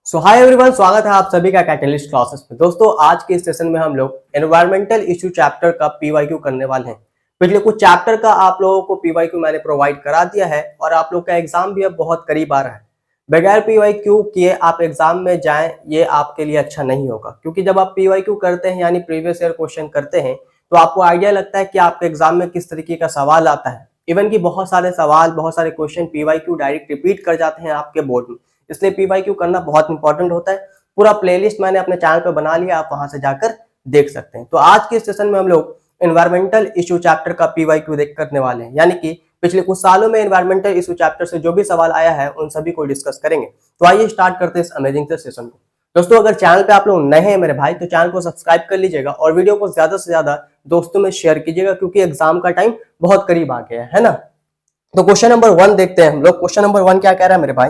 सो hi everyone, स्वागत है आप सभी का कैटलिस्ट क्लासेस में। दोस्तों आज के इस सेशन में हम लोग एनवायरमेंटल इशू चैप्टर का पीवाईक्यू करने वाले हैं। पिछले कुछ चैप्टर का आप लोगों को पीवाईक्यू मैंने प्रोवाइड करा दिया है और आप लोग का एग्जाम भी अब बहुत करीब आ रहा है। बगैर पीवाईक्यू किए आप एग्जाम में जाएं ये आपके लिए अच्छा नहीं होगा, क्योंकि जब आप पीवाईक्यू करते हैं यानी प्रीवियस ईयर क्वेश्चन करते हैं तो आपको आइडिया लगता है कि आपके एग्जाम में किस तरीके का सवाल आता है। इवन कि बहुत सारे सवाल, बहुत सारे क्वेश्चन पीवाईक्यू डायरेक्ट रिपीट कर जाते हैं आपके बोर्ड में, इसलिए पीवाईक्यू करना बहुत इंपॉर्टेंट होता है। पूरा प्लेलिस्ट मैंने अपने चैनल पर बना लिया, आप वहां से जाकर देख सकते हैं। तो आज के सेशन में हम लोग एनवायरमेंटल इशू चैप्टर का पीवाईक्यू देख करने वाले हैं, यानी कि पिछले कुछ सालों में एनवायरमेंटल इशू चैप्टर से जो भी सवाल आया है उन सभी को डिस्कस करेंगे। तो आइए स्टार्ट करते हैं इस अमेजिंग से सेशन को। दोस्तों अगर चैनल पे आप लोग नए हैं मेरे भाई, तो चैनल को सब्सक्राइब कर लीजिएगा और वीडियो को ज्यादा से ज्यादा दोस्तों में शेयर कीजिएगा, क्योंकि एग्जाम का टाइम बहुत करीब आ गया है ना। तो क्वेश्चन नंबर 1 देखते हैं हम लोग। क्वेश्चन नंबर 1 क्या कह रहा है मेरे भाई?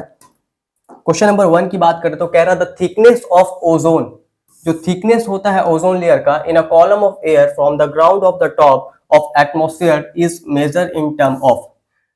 क्वेश्चन नंबर 1 की बात करें तो कह रहा द थिकनेस ऑफ ओजोन, जो थिकनेस होता है ओजोन लेयर का in a column of air from the ground of the top of atmosphere is major in term of.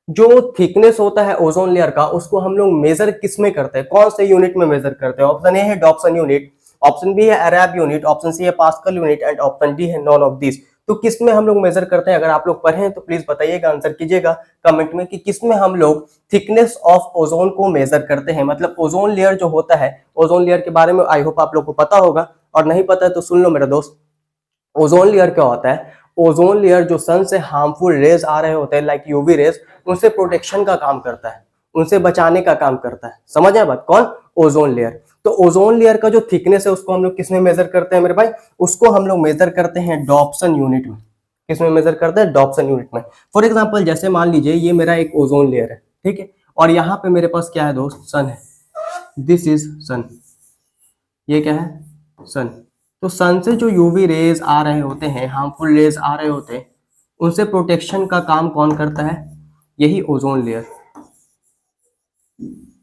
जो थिकनेस होता है ओजोन लेयर का उसको हम लोग मेजर किस में करते हैं, कौन से यूनिट में मेजर करते हैं? ऑप्शन ए है डॉप्सन यूनिट, ऑप्शन बी है अरब यूनिट, ऑप्शन सी है pascal unit and option D है नॉन ऑफ दिस। तो किस में हम लोग मेजर करते हैं? अगर आप लोग पढ़े तो प्लीज बताइएगा, आंसर कीजिएगा कमेंट में कि किस में हम लोग थिकनेस ऑफ ओजोन को मेजर करते हैं। मतलब ओजोन लेयर जो होता है, ओजोन लेयर के बारे में आई होप आप लोग को पता होगा, और नहीं पता है तो सुन लो मेरा दोस्त। ओजोन लेयर क्या होता है? ओजोन लेयर जो सन से हार्मफुल रेज आ रहे होते हैं लाइक यूवी रेज, उनसे प्रोटेक्शन का काम करता है, उनसे बचाने का काम करता है। समझ आए बात? कौन? Ozone layer. तो ओजोन लेयर का जो थिकनेस है उसको हम लोग किस में मेजर करते हैं मेरे भाई? उसको हम लोग मेजर करते हैं डॉप्सन यूनिट में। किस में मेजर करते हैं? डॉप्सन यूनिट में। फॉर एग्जाम्पल जैसे मान लीजिए ये मेरा एक ओजोन लेयर है, ठीक है, और यहाँ पे मेरे पास क्या है दोस्त? सन है। दिस इज सन। ये क्या है? सन। तो सन से जो यूवी रेज आ रहे होते हैं, हार्मफुल रेज आ रहे होते हैं, उनसे प्रोटेक्शन का काम कौन करता है? यही ओजोन लेयर।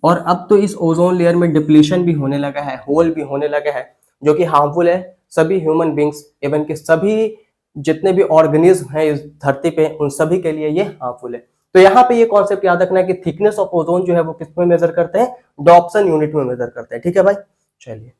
और अब तो इस ओजोन लेयर में डिप्लीशन भी होने लगा है, होल भी होने लगा है, जो कि हार्मफुल है सभी ह्यूमन बींग्स, इवन के सभी जितने भी ऑर्गेनिज्म हैं इस धरती पे, उन सभी के लिए ये हार्मफुल है। तो यहाँ पे ये कॉन्सेप्ट याद रखना है कि थिकनेस ऑफ ओजोन जो है वो किस में मेजर करते हैं? डॉप्सन यूनिट में मेजर करते हैं। ठीक है भाई, चलिए।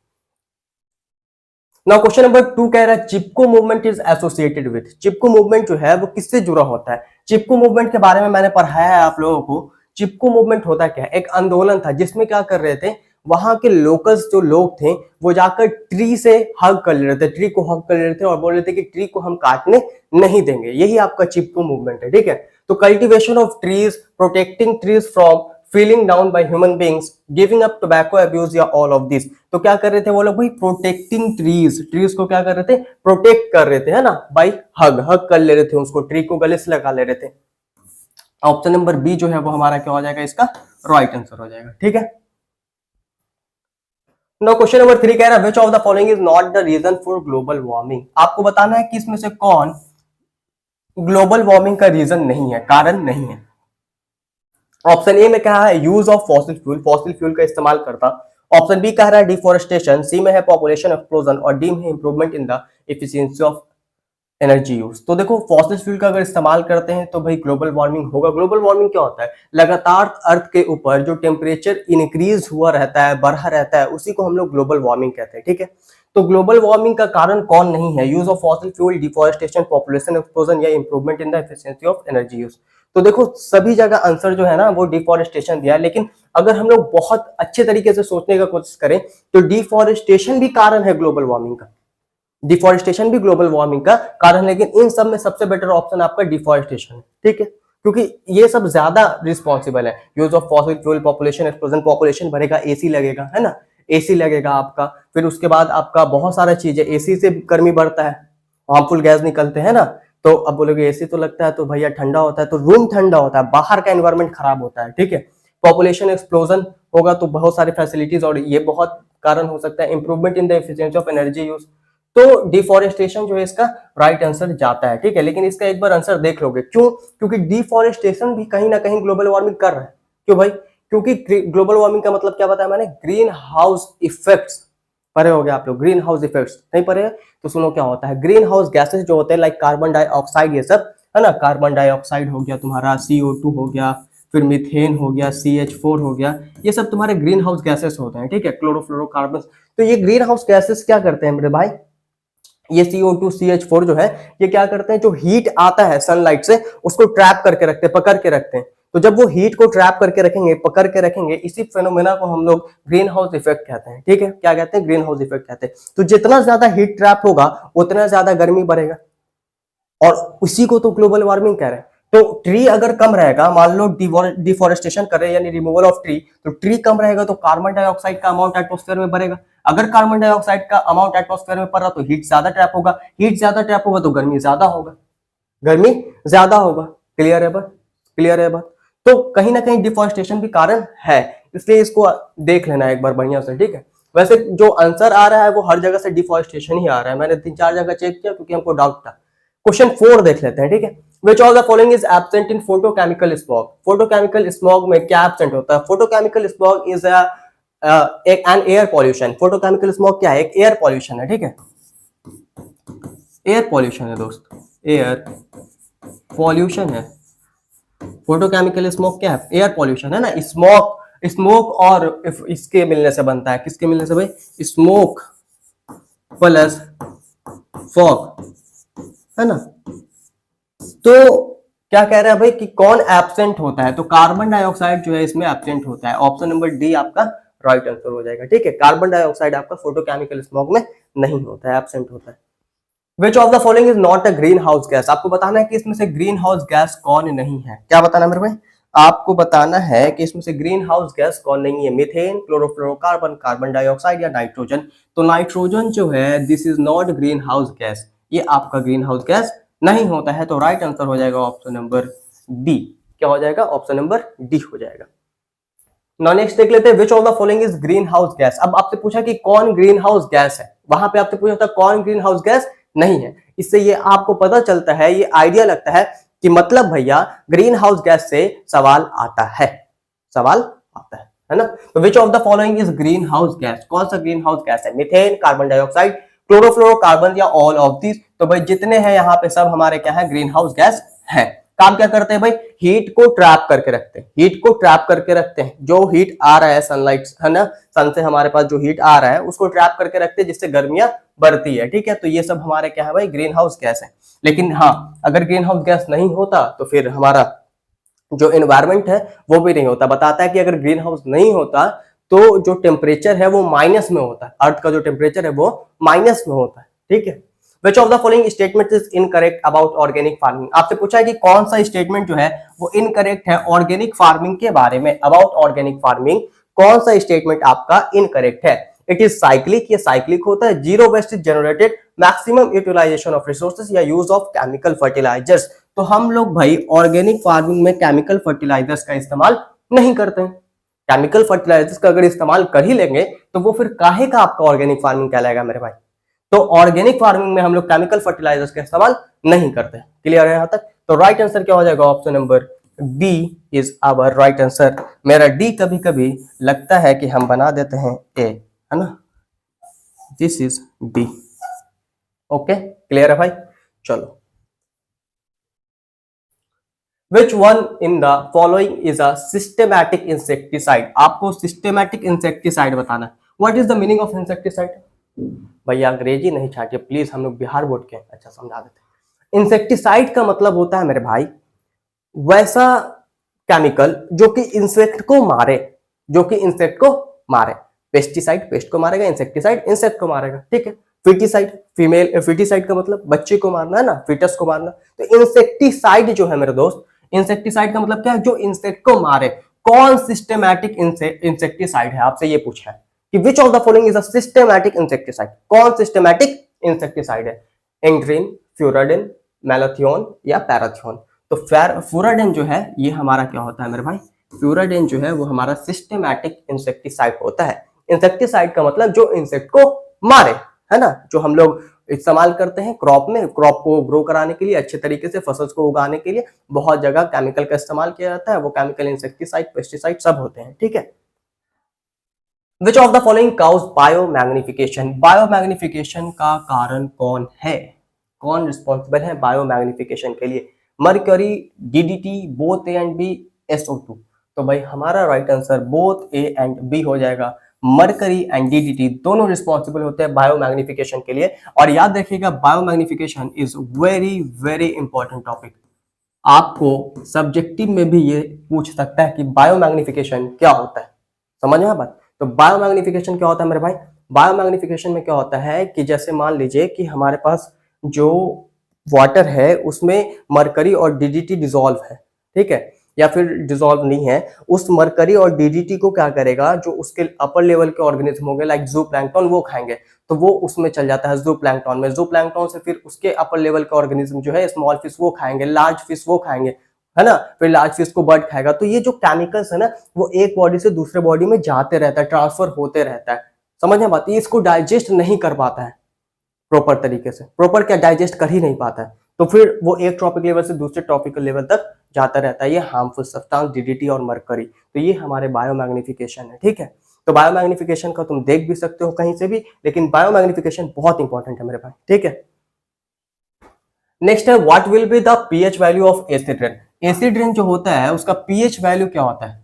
नाउ क्वेश्चन नंबर 2 कह रहा है Chipko movement is associated with. Chipko movement जो है वो किससे जुड़ा होता है? चिपको मूवमेंट के बारे में मैंने पढ़ाया है आप लोगों को। चिपको मूवमेंट होता क्या है? एक आंदोलन था जिसमें क्या कर रहे थे, वहां के लोकल्स जो लोग थे वो जाकर ट्री से हग कर ले रहे थे, ट्री को हग कर ले रहे थे और बोल रहे थे कि ट्री को हम काटने नहीं देंगे। यही आपका चिपको मूवमेंट है, ठीक है। तो cultivation of trees, protecting trees from feeling down by human beings, giving up tobacco abuse या ऑल ऑफ दिस। तो क्या कर रहे थे वो लोग भाई? प्रोटेक्टिंग ट्रीज, ट्रीज को क्या कर रहे थे? प्रोटेक्ट कर रहे थे, है ना, बाय हग, हग कर ले रहे थे उसको, ट्री को गले से लगा ले रहे थे। ऑप्शन नंबर बी जो है वो हमारा क्या हो जाएगा? इसका राइट आंसर हो जाएगा, ठीक है। नाउ क्वेश्चन नंबर 3 कह रहा है which of the following is not the reason for global warming. आपको बताना है कि इसमें से कौन ग्लोबल वार्मिंग का रीजन नहीं है, कारण नहीं है। ऑप्शन ए में कहा है use of fossil fuel, fossil fuel का इस्तेमाल करता। ऑप्शन बी कह रहा है डिफोरेस्टेशन, सी में है पॉपुलेशन एक्सप्लोजन और डी में है improvement in the efficiency of energy use. तो देखो फॉसिल फ्यूल का अगर इस्तेमाल करते हैं तो भाई ग्लोबल वार्मिंग होगा। ग्लोबल वार्मिंग क्या होता है? लगातार अर्थ के ऊपर जो टेम्परेचर इंक्रीज हुआ रहता है, बढ़ा रहता है, उसी को हम लोग ग्लोबल वार्मिंग कहते हैं, ठीक है। तो ग्लोबल वार्मिंग का कारण कौन नहीं है? Use of fossil fuel, deforestation, population explosion या improvement in the efficiency of energy use. तो देखो सभी जगह आंसर जो है ना वो डिफोरेस्टेशन दिया है, लेकिन अगर हम लोग बहुत अच्छे तरीके से सोचने का कोशिश करें तो डिफोरेस्टेशन भी कारण है ग्लोबल वार्मिंग का, डिफोरेस्टेशन भी ग्लोबल वार्मिंग का कारण है, लेकिन इन सब में सबसे बेटर ऑप्शन आपका डिफोरेस्टेशन है, ठीक है, क्योंकि ये सब ज्यादा रिस्पॉन्सिबल है। Use of fossil fuel, population explosion, population बढ़ेगा, एसी लगेगा, है ना, एसी लगेगा आपका, फिर उसके बाद आपका बहुत सारा चीजें, एसी से गर्मी बढ़ता है, हार्मफुल गैस निकलते हैं ना। तो अब बोलोगे एसी तो लगता है तो भैया ठंडा होता है, तो रूम ठंडा होता है, बाहर का एनवायरमेंट खराब होता है, ठीक है। पॉपुलेशन एक्सप्लोजन होगा तो बहुत सारे फैसिलिटीज, और ये बहुत कारण हो सकता है। Improvement in the efficiency of energy use, तो डिफोरेस्टेशन जो है इसका राइट आंसर जाता है, ठीक है। लेकिन इसका एक बार आंसर देख लोगे, क्यों? क्योंकि डिफोरेस्टेशन भी कहीं ना कहीं ग्लोबल वार्मिंग कर रहा है। क्यों भाई? क्योंकि ग्लोबल वार्मिंग का मतलब क्या बताया मैंने? Green house effects. पढ़े हो गए आप लोग ग्रीन हाउस इफेक्ट्स? नहीं पढ़े? तो सुनो क्या होता है। ग्रीन हाउस गैसेस जो होते हैं लाइक कार्बन डाइऑक्साइड, ये सब है ना, कार्बन डाइऑक्साइड हो गया तुम्हारा, CO2 हो गया, फिर मीथेन हो गया, CH4 हो गया, ये सब तुम्हारे ग्रीन हाउस गैसेस होते हैं, ठीक है, क्लोरोफ्लोरोकार्बन। तो ये ग्रीन हाउस गैसेस क्या करते हैं मेरे भाई, ये CO2 CH4 जो है ये क्या करते हैं, जो हीट आता है सनलाइट से उसको ट्रैप करके रखते हैं, पकड़ के रखते हैं। तो जब वो हीट को ट्रैप करके रखेंगे, पकड़ के रखेंगे, इसी फेनोमेना को हम लोग ग्रीन हाउस इफेक्ट कहते हैं, ठीक है, क्या कहते हैं, ग्रीन हाउस इफेक्ट कहते हैं। तो जितना ज्यादा हीट ट्रैप होगा उतना ज्यादा गर्मी बढ़ेगा, और उसी को तो ग्लोबल वार्मिंग कह रहे हैं। तो ट्री अगर कम रहेगा, मान लो डिफोरेस्टेशन कर रहे हैं यानी रिमूवल ऑफ ट्री, तो ट्री कम रहेगा तो कार्बन डाइऑक्साइड का अमाउंट एटमॉस्फेयर में बढ़ेगा। अगर कार्बन डाइऑक्साइड का अमाउंट एटमॉस्फेयर में पड़ रहा तो हीट ज्यादा ट्रैप होगा, हीट ज्यादा ट्रैप होगा तो गर्मी ज्यादा होगा, गर्मी ज्यादा होगा। क्लियर है बात, क्लियर है बात। तो कहीं ना कहीं डिफोरेस्टेशन भी कारण है, इसलिए इसको देख लेना एक बार बढ़िया से, ठीक है। वैसे जो आंसर आ रहा है वो हर जगह से डिफोरेस्टेशन ही आ रहा है, मैंने 3-4 जगह चेक किया क्योंकि हमको डाउट था। क्वेश्चन 4 देख लेते हैं, ठीक है। Which of the following is absent in photochemical smog? Photochemical smog में क्या absent होता है? Photochemical smog is an air pollution. Photochemical smog क्या है? एक air pollution है, ठीक है, air pollution है दोस्त, air pollution है। Photochemical smog क्या है? Air pollution है ना। स्मोक और इसके मिलने से बनता है, किसके मिलने से भाई, स्मोक प्लस फॉग, है ना। तो क्या कह रहा है भाई कि कौन एब्सेंट होता है, तो कार्बन डाइऑक्साइड जो है इसमें एब्सेंट होता है। ऑप्शन नंबर डी आपका राइट आंसर हो जाएगा, ठीक है। कार्बन डाइऑक्साइड आपका फोटोकेमिकल स्मॉग में नहीं होता है, एब्सेंट होता है। Which of the following is not a green house gas? आपको बताना है कि इसमें से ग्रीन हाउस गैस कौन नहीं है। क्या बताना मेरे भाई, आपको बताना है कि इसमें से ग्रीन हाउस गैस कौन नहीं है। मीथेन, क्लोरोफ्लोरोकार्बन, कार्बन डाइऑक्साइड या नाइट्रोजन। तो नाइट्रोजन जो है this is not green house gas, ये आपका ग्रीन हाउस गैस नहीं होता है। तो राइट आंसर हो जाएगा ऑप्शन नंबर डी। क्या हो जाएगा, ऑप्शन नंबर डी हो जाएगा। नाउ नेक्स्ट देख लेते हैं, which of the following is green house gas. अब आपसे पूछा कि कौन ग्रीन हाउस गैस है, वहां पे आपसे पूछा था कौन ग्रीन हाउस गैस नहीं है। इससे ये आपको पता चलता है, ये आइडिया लगता है कि मतलब भैया ग्रीन हाउस गैस से सवाल आता है, सवाल आता है ना। तो which of the following is green house gas, कौन सा ग्रीन हाउस गैस है, मीथेन, कार्बन डाइऑक्साइड, क्लोरोफ्लोरोकार्बन या ऑल ऑफ दिस। तो भाई जितने हैं यहाँ पे सब हमारे क्या है, ग्रीन हाउस गैस है। काम क्या करते हैं भाई, हीट को ट्रैप करके रखते हैं, हीट को ट्रैप करके रखते हैं। जो हीट आ रहा है सनलाइट, है ना, सन से हमारे पास जो हीट आ रहा है उसको ट्रैप करके रखते हैं जिससे गर्मियां बढ़ती है, ठीक है। तो ये सब हमारे क्या है भाई, ग्रीन हाउस गैस है। लेकिन हाँ, अगर ग्रीन हाउस गैस नहीं होता तो फिर हमारा जो एनवायरमेंट है वो भी नहीं होता। बताता है कि अगर ग्रीन हाउस नहीं होता तो जो टेम्परेचर है वो माइनस में होता है, अर्थ का जो टेम्परेचर है वो माइनस में होता है, ठीक है। Which of the following statement is incorrect about organic farming? आपसे पूछा है कि कौन सा स्टेटमेंट जो है वो इनकरेक्ट है ऑर्गेनिक फार्मिंग के बारे में। अबाउट ऑर्गेनिक फार्मिंग कौन सा स्टेटमेंट आपका इनकरेक्ट है। इट इज साइक्लिक, ये साइक्लिक होता है। Zero waste is generated, maximum utilisation of resources या यूज ऑफ केमिकल फर्टिलाइजर्स। तो हम लोग भाई ऑर्गेनिक फार्मिंग में केमिकल फर्टिलाइजर्स का इस्तेमाल नहीं करते हैं। केमिकल फर्टिलाइजर्स का अगर इस्तेमाल कर ही लेंगे तो वो फिर काहे का आपका ऑर्गेनिक फार्मिंग कहलाएगा मेरे भाई। तो ऑर्गेनिक फार्मिंग में हम लोग केमिकल फर्टिलाइजर्स का इस्तेमाल नहीं करते। क्लियर है यहां तक। तो राइट आंसर क्या हो जाएगा, option number D is our right answer. मेरा डी कभी कभी लगता है कि हम बना देते हैं ए, है ना, this is D. Okay, clear है भाई। चलो, Which one in the following is a systematic insecticide? आपको systematic insecticide बताना है। What is the meaning of insecticide? भैया अंग्रेजी नहीं छाटिए प्लीज, हम लोग बिहार बोर्ड के, अच्छा समझा देते हैं। इंसेक्टिसाइड का मतलब होता है मेरे भाई वैसा केमिकल जो कि इंसेक्ट को मारे, जो कि इंसेक्ट को मारे। पेस्टिसाइड पेस्ट को मारेगा, इंसेक्टिसाइड इंसेक्ट को मारेगा, ठीक है। फिटिसाइड फीमेल, फिटिसाइड का मतलब बच्चे को मारना है ना, फिटस को मारना। तो इंसेक्टिसाइड जो है मेरे दोस्त, इंसेक्टिसाइड का मतलब क्या है, जो इंसेक्ट को मारे। कौन सिस्टेमैटिक इंसेक्टिसाइड है, आपसे ये पूछा है कि which of the following is a systematic insecticide. कौन सिस्टेमैटिक इंसेक्टिसाइड है, एंग्रीन, फ्यूराडिन, मैलाथियोन या पैराथियोन। तो फ्यूराडिन जो है ये हमारा क्या होता है मेरे भाई, फ्यूराडिन जो है वो हमारा सिस्टेमैटिक इंसेक्टिसाइड होता है। इंसेक्टिसाइड का मतलब जो इंसेक्ट को मारे, है ना, जो हम लोग इस्तेमाल करते हैं क्रॉप में, क्रॉप को ग्रो कराने के लिए, अच्छे तरीके से फसल को उगाने के लिए बहुत जगह केमिकल का इस्तेमाल किया जाता है। वो केमिकल इंसेक्टिसाइड, पेस्टिसाइड सब होते हैं, ठीक है। Which of the following cause biomagnification? Biomagnification का कारण कौन है, कौन रिस्पॉन्सिबल है बायोमैग्निफिकेशन के लिए। Mercury, DDT, both A and B, SO2। तो भाई हमारा right answer both A and B हो जाएगा। मरकरी एंड DDT दोनों रिस्पॉन्सिबल होते हैं बायोमैग्निफिकेशन के लिए। और याद रखिएगा biomagnification is very very important topic. आपको सब्जेक्टिव में भी ये पूछ सकता है कि बायोमैग्निफिकेशन क्या होता है। समझ में बात? तो बायोमैग्निफिकेशन क्या होता है मेरे भाई? बायोमैग्निफिकेशन में क्या होता है कि जैसे मान लीजिए कि हमारे पास जो वाटर है उसमें मरकरी और DDT डिजोल्व है, ठीक है, या फिर डिजोल्व नहीं है, उस मरकरी और DDT को क्या करेगा, जो उसके अपर लेवल के ऑर्गेनिज्म हो गए लाइक जू प्लैंक्टन, वो खाएंगे तो वो उसमें चल जाता है जू प्लैंक्टन में। जू प्लैंक्टन से फिर उसके अपर लेवल के ऑर्गेनिज्म जो है स्मॉल फिश वो खाएंगे, लार्ज फिश वो खाएंगे, है ना, फिर लार्ज फिश को बर्ड खाएगा। तो ये जो केमिकल्स है ना वो एक बॉडी से दूसरे बॉडी में जाते रहता है, ट्रांसफर होते रहता है। समझ में बात? ये इसको डाइजेस्ट नहीं कर पाता है प्रॉपर तरीके से, प्रॉपर क्या डाइजेस्ट कर ही नहीं पाता है, तो फिर वो एक ट्रॉपिक लेवल से दूसरे ट्रॉपिकल लेवल तक जाता रहता है। ये हार्मफुल सब्सटेंस DDT और मरकरी, तो ये हमारे बायोमैग्निफिकेशन है, ठीक है। तो बायोमैग्निफिकेशन का तुम देख भी सकते हो कहीं से भी, लेकिन बायोमैग्निफिकेशन बहुत इंपॉर्टेंट है मेरे भाई, ठीक है। नेक्स्ट है what will be the pH value of acid rain. Acid rain जो होता है उसका पीएच वैल्यू क्या होता है?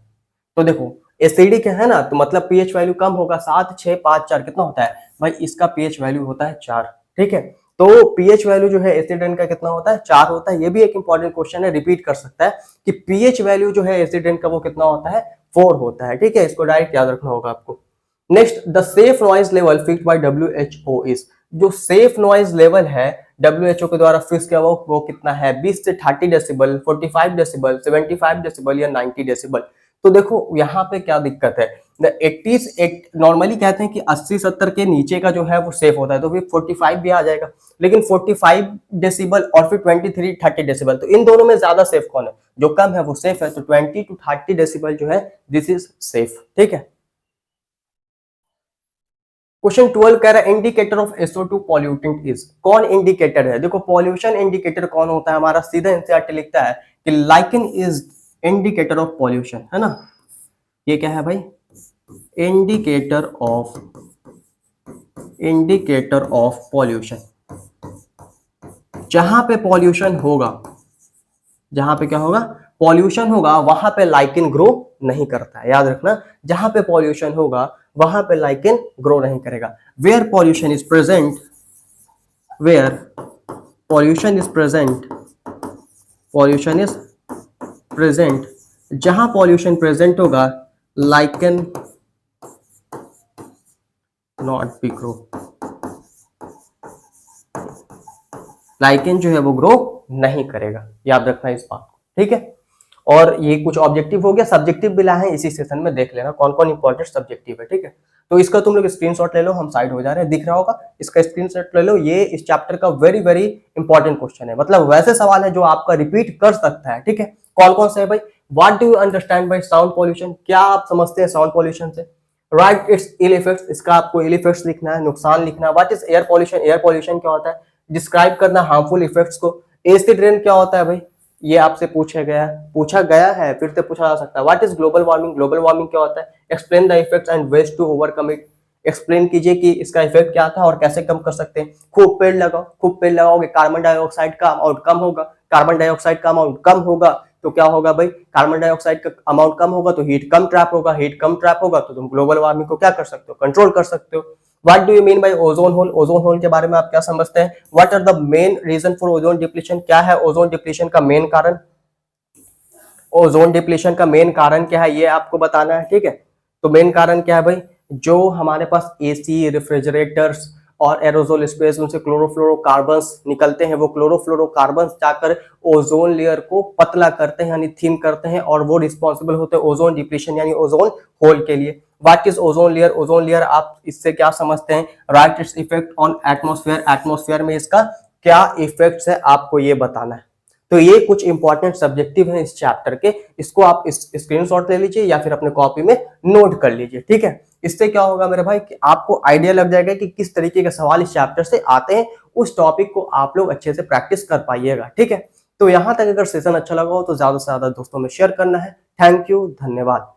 तो देखो एसिडिक है ना, तो मतलब पीएच वैल्यू कम होगा, 7, 6, 5, 4 कितना होता है भाई? इसका पीएच वैल्यू होता है 4, ठीक है। तो पीएच वैल्यू जो है एसिड रेन का कितना होता है? 4 होता है। ये भी एक इंपॉर्टेंट क्वेश्चन है, रिपीट कर सकता है कि पीएच वैल्यू जो है एसिड रेन का वो कितना होता है? 4 होता है, ठीक है। इसको डायरेक्ट याद रखना होगा आपको। Next, the safe noise level fixed by WHO is. जो सेफ नॉइज लेवल है WHO के द्वारा फिक्स किया वो कितना है? 20 से 30 डेसिबल, 45 डेसिबल, 75 डेसिबल या 90 डेसिबल। तो देखो यहाँ पे क्या दिक्कत है, 80 नॉर्मली कहते हैं कि 80-70 के नीचे का जो है वो सेफ होता है, तो फिर 45 भी आ जाएगा। लेकिन 45 डेसिबल और फिर 23-30 डेसिबल, तो इन दोनों में ज्यादा सेफ कौन है? जो कम है वो सेफ है, तो 20 to 30 डेसिबल जो है दिस इज सेफ, ठीक है। क्वेश्चन 12 कह रहा है indicator of SO2 pollutant is. कौन इंडिकेटर है? देखो पॉल्यूशन इंडिकेटर कौन होता है हमारा, सीधा एनसीईआरटी लिखता है कि lichen is indicator of pollution, है ना। ये क्या है भाई? Indicator of pollution. जहां पे पॉल्यूशन होगा, जहां पे क्या होगा? पॉल्यूशन होगा, वहां पे लाइकेन ग्रो नहीं करता है, याद रखना। जहां पे पॉल्यूशन होगा वहां पे लाइकेन ग्रो नहीं करेगा। Where pollution is present, where pollution is present, pollution is present, जहां पॉल्यूशन प्रेजेंट होगा lichen not be grow, lichen जो है वो ग्रो नहीं करेगा, याद रखना इस बात को, ठीक है। और ये कुछ ऑब्जेक्टिव हो गया, सब्जेक्टिव भी लाए हैं इसी सेशन में, देख लेना कौन कौन इंपॉर्टेंट सब्जेक्टिव है, ठीक है। तो इसका तुम लोग स्क्रीनशॉट ले लो, हम साइड हो जा रहे हैं, दिख रहा होगा, इसका स्क्रीनशॉट ले लो। ये इस चैप्टर का वेरी वेरी इंपॉर्टेंट क्वेश्चन है, मतलब वैसे सवाल है जो आपका रिपीट कर सकता है, ठीक है। कौन कौन से है भाई? What do you understand by sound pollution? क्या आप समझते हैं साउंड पॉल्यूशन से? राइट इट्स इल इफेक्ट्स, इसका आपको इल इफेक्ट्स लिखना है, नुकसान लिखना है। What is air pollution? Air pollution क्या होता है? डिस्क्राइब करना हार्मफुल इफेक्ट्स को। एसिड रेन क्या होता है भाई? ये आपसे पूछा गया है, फिर से पूछा जा सकता है। What is global warming? Global warming क्या होता है? Explain the effects and ways to overcome it. Explain कीजिए कि इसका इफेक्ट क्या था और कैसे कम कर सकते हैं। खूब पेड़ लगाओ, खूब पेड़ लगाओगे कार्बन डाइऑक्साइड का अमाउंट कम होगा, कार्बन डाइऑक्साइड का अमाउंट कम होगा तो क्या होगा भाई? कार्बन डाइऑक्साइड का अमाउंट कम होगा तो हीट कम ट्रैप होगा, हीट कम ट्रैप होगा तो तुम ग्लोबल वार्मिंग को क्या कर सकते हो? कंट्रोल कर सकते हो। What do you mean by ozone hole? Ozone hole के बारे में आप क्या समझते हैं? What are the main reason for ozone depletion? क्या है ओजोन डिप्लीशन का मेन कारण? ओजोन डिप्लीशन का मेन कारण क्या है ये आपको बताना है, ठीक है। तो मेन कारण क्या है भाई? जो हमारे पास एसी, रेफ्रिजरेटर्स और एरोजोल स्पेस उनसे क्लोरोफ्लोरोकार्बन्स निकलते हैं, वो क्लोरोफ्लोरोकार्बन्स जाकर ओजोन लेयर को पतला करते हैं यानी थिन करते हैं, और वो रिस्पॉन्सिबल होते हैं ओजोन डिप्लीशन यानी ओजोन होल के लिए। What is ozone layer? Ozone layer आप इससे क्या समझते हैं? Right its effect on atmosphere. Atmosphere में इसका क्या इफेक्ट्स है आपको ये बताना है। तो ये कुछ इंपॉर्टेंट सब्जेक्टिव हैं इस चैप्टर के, इसको आप इस स्क्रीनशॉट ले लीजिए या फिर अपने कॉपी में नोट कर लीजिए, ठीक है। इससे क्या होगा मेरे भाई कि आपको आइडिया लग जाएगा कि किस तरीके के सवाल इस चैप्टर से आते हैं, उस टॉपिक को आप लोग अच्छे से प्रैक्टिस कर पाइएगा, ठीक है। तो यहां तक अगर सेशन अच्छा लगा हो तो ज्यादा से ज्यादा दोस्तों में शेयर करना है। थैंक यू, धन्यवाद।